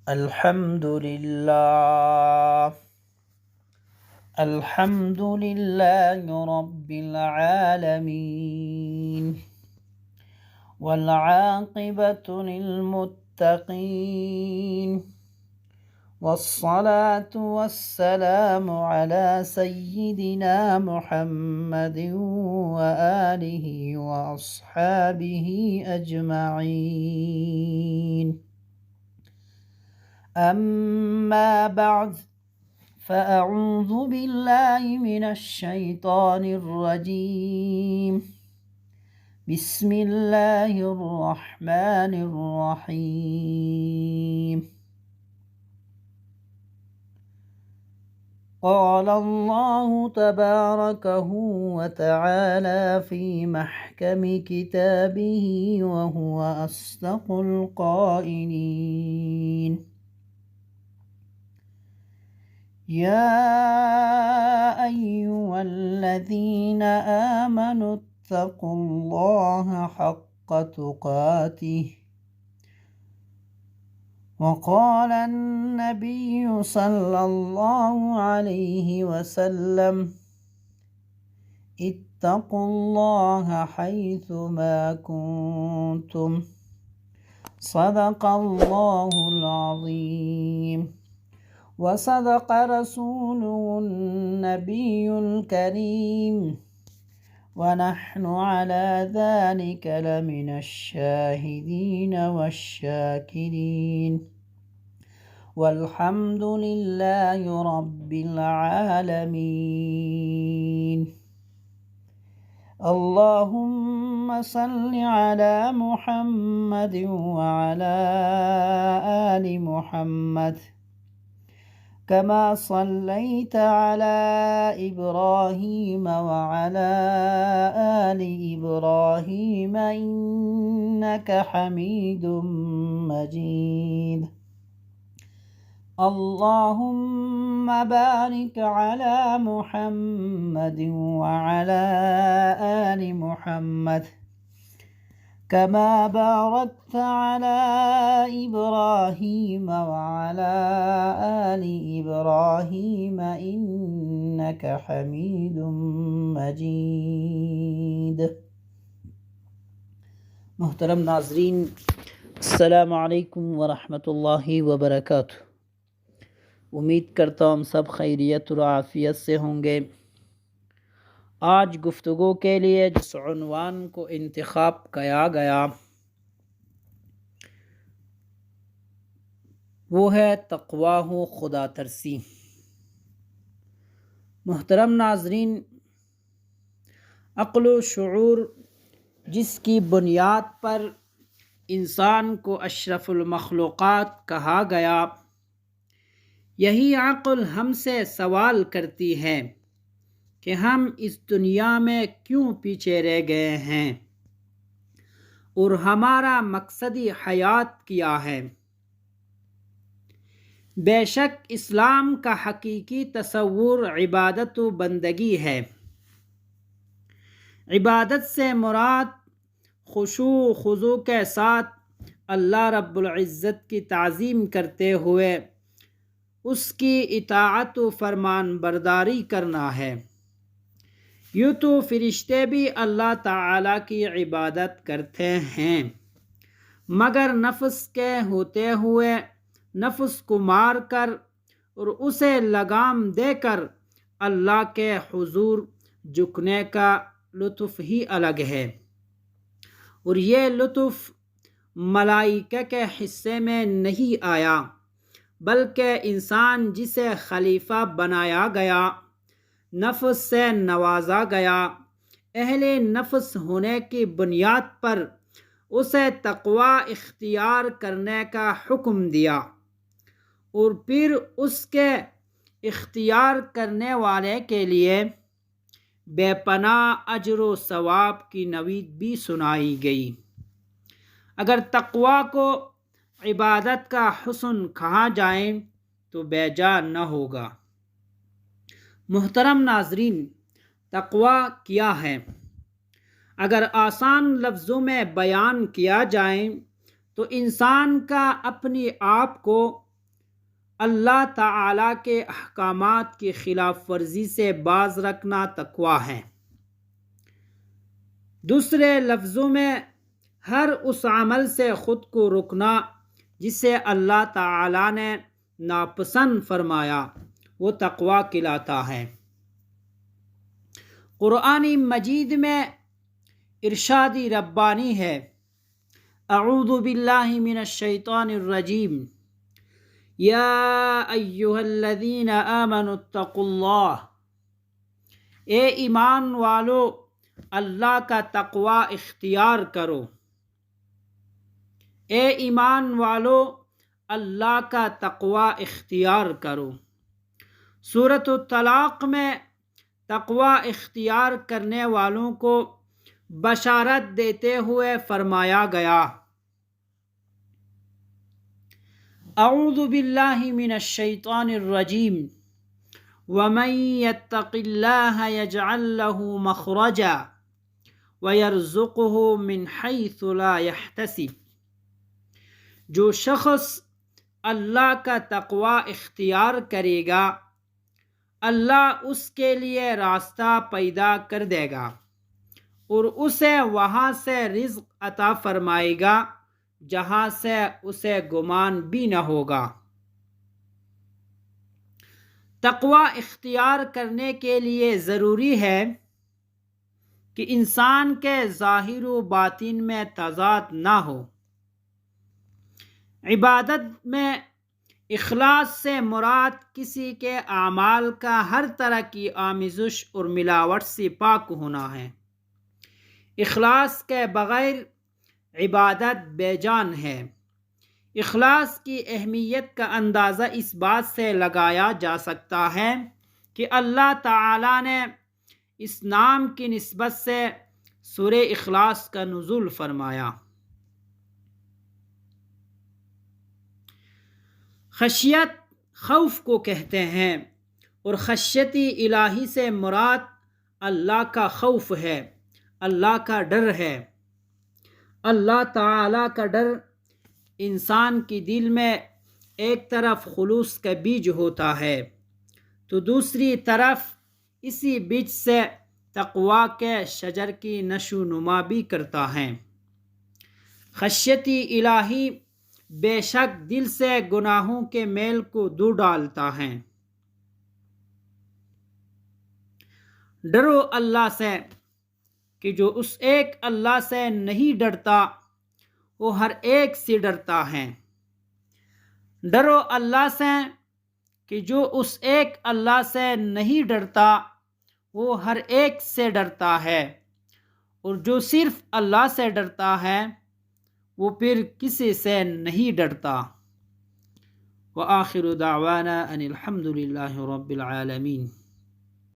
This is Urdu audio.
الحمد لله رب العالمين والعاقبة للمتقين والصلاة والسلام على سيدنا محمد وآله وأصحابه أجمعين. أما بعد، فأعوذ بالله من الشيطان الرجيم. بسم الله الرحمن الرحيم. قال الله تباركه وتعالى في محكم كتابه وهو أصدق القائلين: يا أيها الذين آمنوا اتقوا الله حق تقاته. وقال النبي صلى الله عليه وسلم: اتقوا الله حيثما كنتم. صدق الله العظيم، وصدق رسوله النبي الكريم، ونحن على ذلك لمن الشاهدين والشاكرين، والحمد لله رب العالمين. اللهم صل على محمد وعلى آل محمد كما صليت على إبراهيم وعلى آل إبراهيم إنك حميد مجيد. اللهم بارك على محمد وعلى آل محمد كما باركت على إبراهيم وعلى آل إبراهيم إنك حميد مجيد. محترم ناظرین، السلام علیکم ورحمۃ اللہ وبرکاتہ۔ امید کرتا ہوں سب خیریت اور عافیت سے ہوں گے۔ آج گفتگو کے لیے جس عنوان کو انتخاب کیا گیا وہ ہے تقویٰ و خدا ترسی۔ محترم ناظرین، عقل و شعور جس کی بنیاد پر انسان کو اشرف المخلوقات کہا گیا، یہی عقل ہم سے سوال کرتی ہے کہ ہم اس دنیا میں کیوں پیچھے رہ گئے ہیں اور ہمارا مقصد حیات کیا ہے۔ بے شک اسلام کا حقیقی تصور عبادت و بندگی ہے۔ عبادت سے مراد خشوع و خضوع کے ساتھ اللہ رب العزت کی تعظیم کرتے ہوئے اس کی اطاعت و فرمان برداری کرنا ہے۔ یوں تو فرشتے بھی اللہ تعالیٰ کی عبادت کرتے ہیں، مگر نفس کے ہوتے ہوئے نفس کو مار کر اور اسے لگام دے کر اللہ کے حضور جھکنے کا لطف ہی الگ ہے، اور یہ لطف ملائکہ کے حصے میں نہیں آیا، بلکہ انسان جسے خلیفہ بنایا گیا، نفس سے نوازا گیا، اہل نفس ہونے کی بنیاد پر اسے تقویٰ اختیار کرنے کا حکم دیا، اور پھر اس کے اختیار کرنے والے کے لیے بے پناہ اجر و ثواب کی نوید بھی سنائی گئی۔ اگر تقویٰ کو عبادت کا حسن کہا جائے تو بے جا نہ ہوگا۔ محترم ناظرین، تقویٰ کیا ہے؟ اگر آسان لفظوں میں بیان کیا جائے تو انسان کا اپنے آپ کو اللہ تعالیٰ کے احکامات کی خلاف ورزی سے باز رکھنا تقویٰ ہے۔ دوسرے لفظوں میں ہر اس عمل سے خود کو روکنا جسے اللہ تعالیٰ نے ناپسند فرمایا وہ تقویٰ کہلاتا ہے۔ قرآن مجید میں ارشادی ربانی ہے، اعوذ باللہ من الشیطان الرجیم، یا ایہا الذین آمنوا اتقوا اللہ، اے ایمان والو اللہ کا تقوی اختیار کرو، اے ایمان والو اللہ کا تقوی اختیار کرو۔ سورۃ الطلاق میں تقوی اختیار کرنے والوں کو بشارت دیتے ہوئے فرمایا گیا، اعوذ باللہ من الشیطان الرجیم، ومن یتق اللہ یجعل له مخرجا ویرزقہ من حیث لا یحتسب۔ جو شخص اللہ کا تقوی اختیار کرے گا اللہ اس کے لیے راستہ پیدا کر دے گا اور اسے وہاں سے رزق عطا فرمائے گا جہاں سے اسے گمان بھی نہ ہوگا۔ تقوی اختیار کرنے کے لیے ضروری ہے کہ انسان کے ظاہر و باطن میں تضاد نہ ہو۔ عبادت میں اخلاص سے مراد کسی کے اعمال کا ہر طرح کی آمیزش اور ملاوٹ سے پاک ہونا ہے۔ اخلاص کے بغیر عبادت بے جان ہے۔ اخلاص کی اہمیت کا اندازہ اس بات سے لگایا جا سکتا ہے کہ اللہ تعالیٰ نے اس نام کی نسبت سے سورہ اخلاص کا نزول فرمایا۔ خشیت خوف کو کہتے ہیں اور خشیت الہی سے مراد اللہ کا خوف ہے، اللہ کا ڈر ہے۔ اللہ تعالیٰ کا ڈر انسان کی دل میں ایک طرف خلوص کا بیج ہوتا ہے تو دوسری طرف اسی بیج سے تقوی کے شجر کی نشو نما بھی کرتا ہے۔ خشیت الہی بے شک دل سے گناہوں کے میل کو دور ڈالتا ہے۔ ڈرو اللہ سے کہ جو اس ایک اللہ سے نہیں ڈرتا وہ ہر ایک سے ڈرتا ہے۔ ڈرو اللہ سے کہ جو اس ایک اللہ سے نہیں ڈرتا وہ ہر ایک سے ڈرتا ہے، اور جو صرف اللہ سے ڈرتا ہے وہ پھر کسی سے نہیں ڈرتا۔ وآخر دعوانا ان الحمد للہ رب العالمین۔